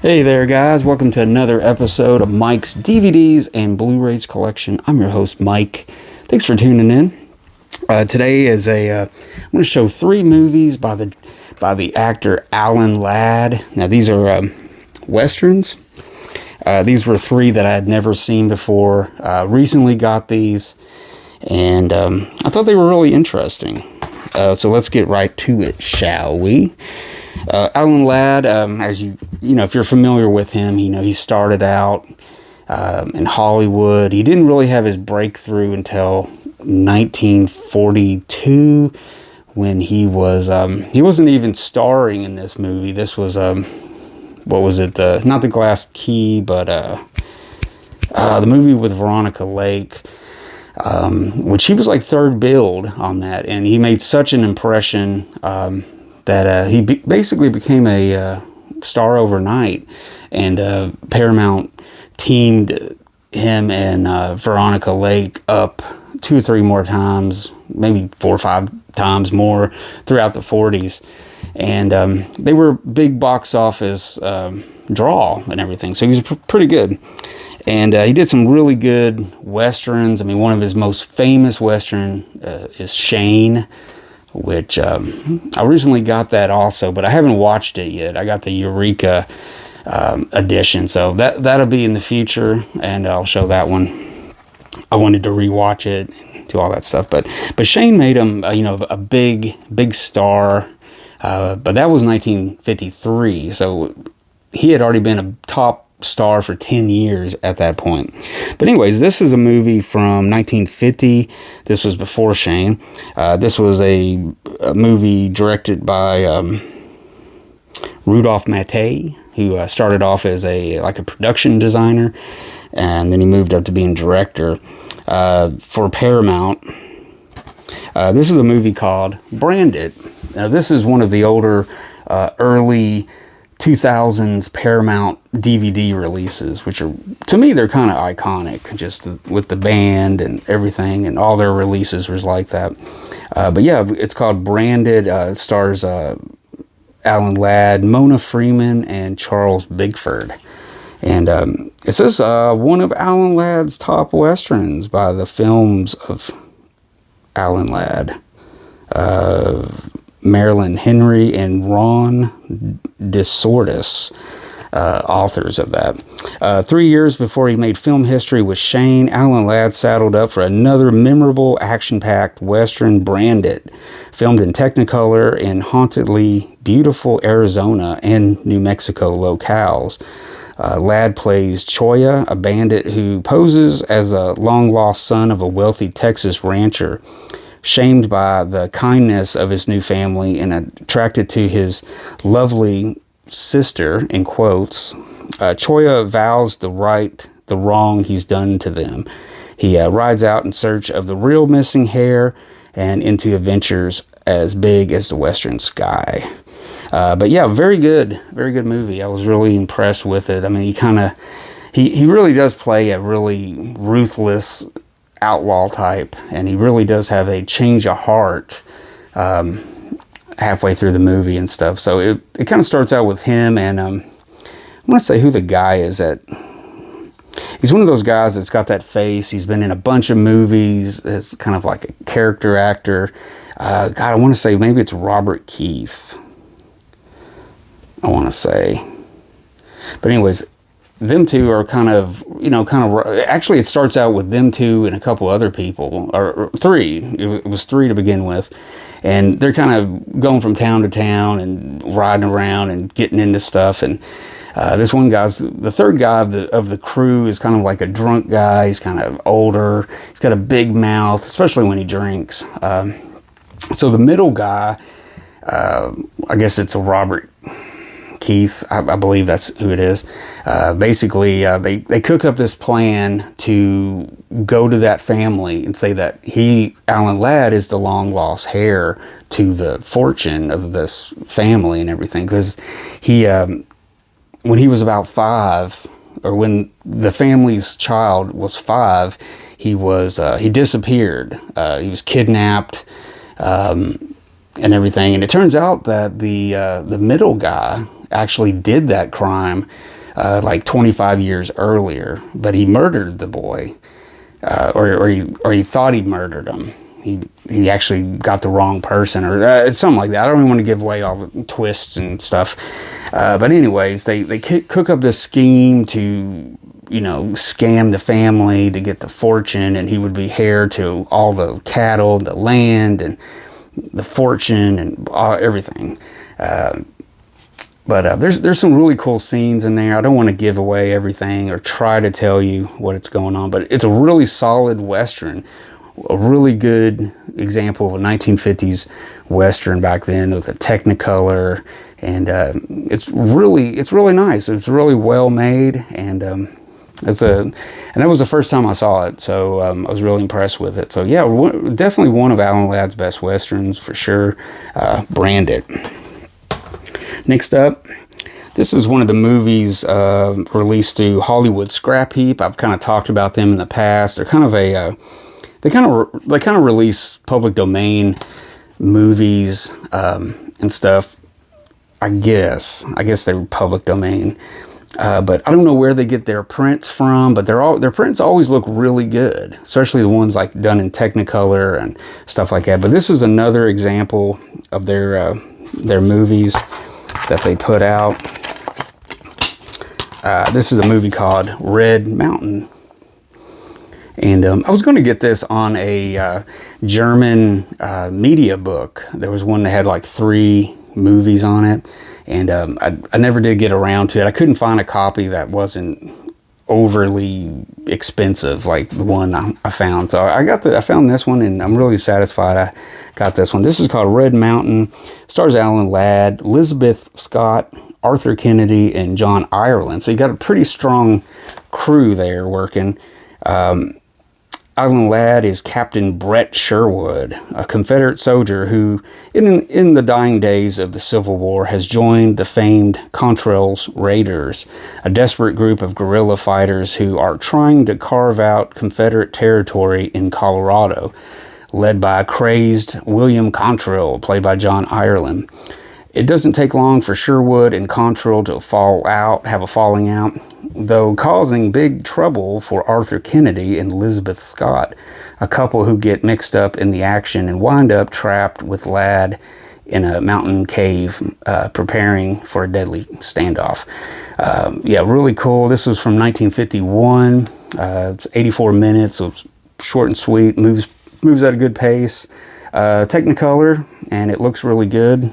Hey there, guys. Welcome to another episode of Mike's DVDs and Blu-rays collection. I'm your host, Mike. Thanks for tuning in. Today is I'm going to show three movies by the actor Alan Ladd. Now, these are westerns. These were three that I had never seen before. Recently got these, and I thought they were really interesting. So let's get right to it, shall we? Alan Ladd, as you know, if you're familiar with him, he started out in Hollywood. He didn't really have his breakthrough until 1942, when he wasn't even starring in this movie. This was what was it? Not The Glass Key, but the movie with Veronica Lake, which he was like third billed on that, and he made such an impression that he basically became a star overnight, and Paramount teamed him and Veronica Lake up 2 or 3 more times, maybe 4 or 5 times more throughout the 40s, and they were big box office draw and everything, so he was pretty good. And he did some really good westerns. I mean, one of his most famous western is Shane, which I recently got that also, but I haven't watched it yet. I got the Eureka edition, so that'll be in the future, and I'll show that one. I wanted to rewatch it and do all that stuff, but Shane made him a big star, but that was 1953, so he had already been a top star for 10 years at that point. But anyways, this is a movie from 1950. This was before Shane. This was a movie directed by Rudolph Mattei, who started off as a production designer, and then he moved up to being director for Paramount. This is a movie called Branded. Now, this is one of the older early 2000s Paramount DVD releases, which are, to me, they're kind of iconic, just with the band and everything, and all their releases was like that. But yeah, it's called Branded. It stars Alan Ladd, Mona Freeman, and Charles Bigford. And it says one of Alan Ladd's top westerns by the films of Alan Ladd. Marilyn Henry and Ron DeSortis, authors of that. 3 years before he made film history with Shane, Alan Ladd saddled up for another memorable action-packed western, Branded, filmed in Technicolor in hauntedly beautiful Arizona and New Mexico locales. Ladd plays Choya, a bandit who poses as a long-lost son of a wealthy Texas rancher. Shamed by the kindness of his new family and attracted to his lovely sister, in quotes, Choya vows the wrong he's done to them. He rides out in search of the real missing hair and into adventures as big as the western sky. But yeah, very good movie. I was really impressed with it. I mean, he really does play a really ruthless outlaw type, and he really does have a change of heart halfway through the movie and stuff. So it kind of starts out with him, and I want to say who the guy is. He's one of those guys that's got that face. He's been in a bunch of movies. It's kind of like a character actor. God, I want to say maybe it's Robert Keith, I want to say. But anyways, them two are actually it starts out with them two and a couple other people, or three. It was three to begin with, and they're kind of going from town to town and riding around and getting into stuff. And this one guy's the third guy of the crew is kind of like a drunk guy. He's kind of older. He's got a big mouth, especially when he drinks. So the middle guy, I guess it's a Robert Keith, I believe that's who it is. Basically, they cook up this plan to go to that family and say that Alan Ladd, is the long lost heir to the fortune of this family and everything. Because when he was about 5, or when the family's child was 5, he disappeared. He was kidnapped. And everything, and it turns out that the middle guy actually did that crime like 25 years earlier, but he murdered the boy, or he thought he murdered him. He actually got the wrong person, or something like that. I don't even want to give away all the twists and stuff. But anyways, they cook up this scheme to, you know, scam the family to get the fortune, and he would be heir to all the cattle, the land, and the fortune, and everything. But there's some really cool scenes in there. I don't want to give away everything or try to tell you what's going on, but it's a really solid Western. A really good example of a 1950s Western back then with a Technicolor, and it's really nice. It's really well made, and that was the first time I saw it, so I was really impressed with it. So yeah, definitely one of Alan Ladd's best Westerns for sure. Brand it. Next up, this is one of the movies released through Hollywood Scrap Heap. I've kind of talked about them in the past. They're kind of a they kind of release public domain movies and stuff. I guess they're public domain, but I don't know where they get their prints from. But their prints always look really good, especially the ones like done in Technicolor and stuff like that. But this is another example of their movies that they put out. This is a movie called Red Mountain. And I was going to get this on a German media book. There was one that had like 3 movies on it. And I never did get around to it. I couldn't find a copy that wasn't overly expensive like the one I found. So I found this one, and I'm really satisfied I got this one. This is called Red Mountain. Stars Alan Ladd, Elizabeth Scott, Arthur Kennedy, and John Ireland. So you got a pretty strong crew there working. Alan Ladd is Captain Brett Sherwood, a Confederate soldier who, in the dying days of the Civil War, has joined the famed Contrails Raiders, a desperate group of guerrilla fighters who are trying to carve out Confederate territory in Colorado, led by a crazed William Contrail, played by John Ireland. It doesn't take long for Sherwood and Contrail to have a falling out, though causing big trouble for Arthur Kennedy and Elizabeth Scott, a couple who get mixed up in the action and wind up trapped with Ladd in a mountain cave, preparing for a deadly standoff. Yeah, really cool. This was from 1951. It's 84 minutes, so it's short and sweet, moves at a good pace. Technicolor, and it looks really good.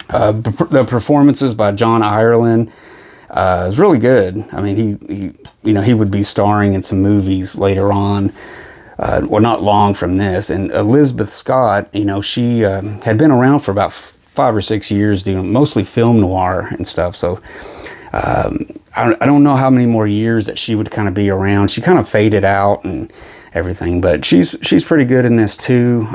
The performances by John Ireland is really good. I mean, he would be starring in some movies later on, well, not long from this. And Elizabeth Scott, she had been around for about 5 or 6 years doing mostly film noir and stuff. So I don't know how many more years that she would kind of be around. She kind of faded out and everything, but she's pretty good in this too.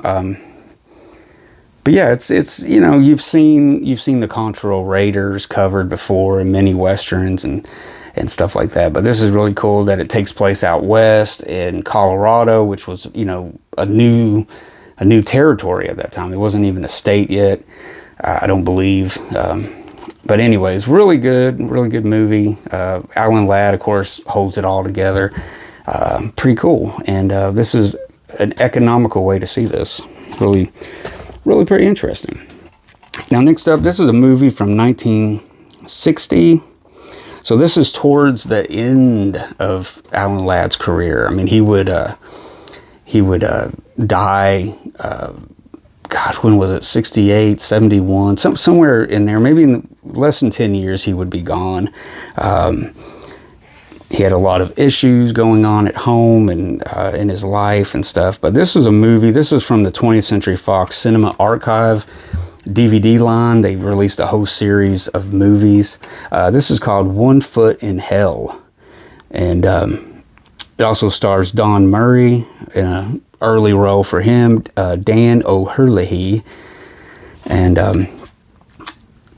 But yeah, it's you've seen the Contrail Raiders covered before in many westerns and stuff like that. But this is really cool that it takes place out west in Colorado, which was a new territory at that time. It wasn't even a state yet, I don't believe. But anyways, really good movie. Alan Ladd, of course, holds it all together. Pretty cool, and this is an economical way to see this. Really pretty interesting. Now, next up, this is a movie from 1960. So this is towards the end of Alan Ladd's career. I mean, he would die, when was it? 68, 71, somewhere in there. Maybe in less than 10 years, he would be gone. He had a lot of issues going on at home and in his life and stuff. But this is a movie. This is from the 20th Century Fox Cinema Archive DVD line. They released a whole series of movies. This is called One Foot in Hell. And it also stars Don Murray in an early role for him, Dan O'Herlihy. And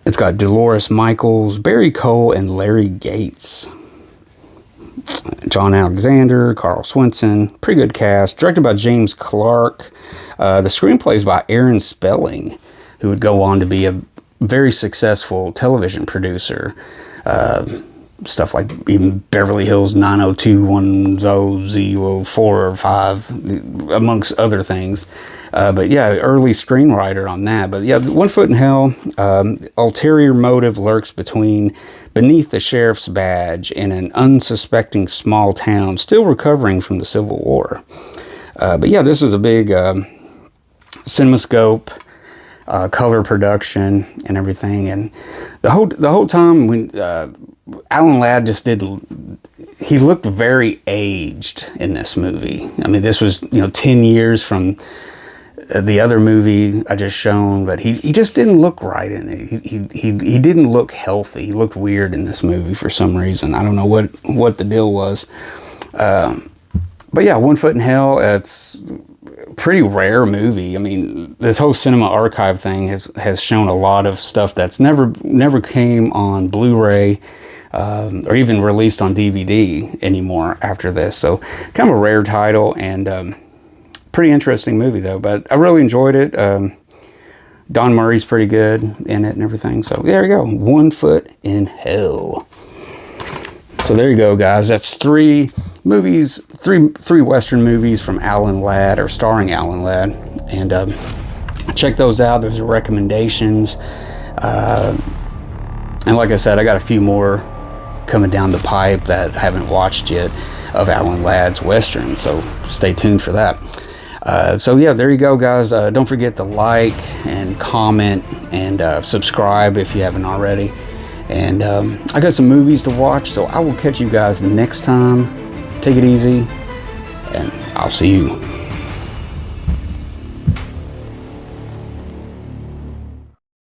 it's got Dolores Michaels, Barry Cole, and Larry Gates. John Alexander, Carl Swinson, pretty good cast. Directed by James Clark. The screenplay is by Aaron Spelling, who would go on to be a very successful television producer. Stuff like even Beverly Hills 90210 04 or 5, amongst other things. But yeah, early screenwriter on that. But yeah, One Foot in Hell, ulterior motive lurks beneath the sheriff's badge in an unsuspecting small town still recovering from the Civil War. But yeah, this is a big CinemaScope, color production and everything. And the whole time when Alan Ladd he looked very aged in this movie. I mean, this was 10 years from the other movie I just shown, but he just didn't look right in it. He didn't look healthy. He looked weird in this movie for some reason. I don't know what the deal was. But yeah, One Foot in Hell, it's a pretty rare movie. I mean, this whole Cinema Archive thing has shown a lot of stuff that's never came on Blu-ray, or even released on DVD anymore after this. So kind of a rare title, and pretty interesting movie though. But I really enjoyed it. Don Murray's pretty good in it and everything. So there you go, One Foot in Hell. So there you go, guys. That's three Western movies from Alan Ladd, or starring Alan Ladd, and check those out. Those are recommendations. And like I said, I got a few more coming down the pipe that I haven't watched yet of Alan Ladd's Western, so stay tuned for that. So yeah, there you go, guys. Don't forget to like and comment and subscribe if you haven't already. And I got some movies to watch, so I will catch you guys next time. Take it easy, and I'll see you.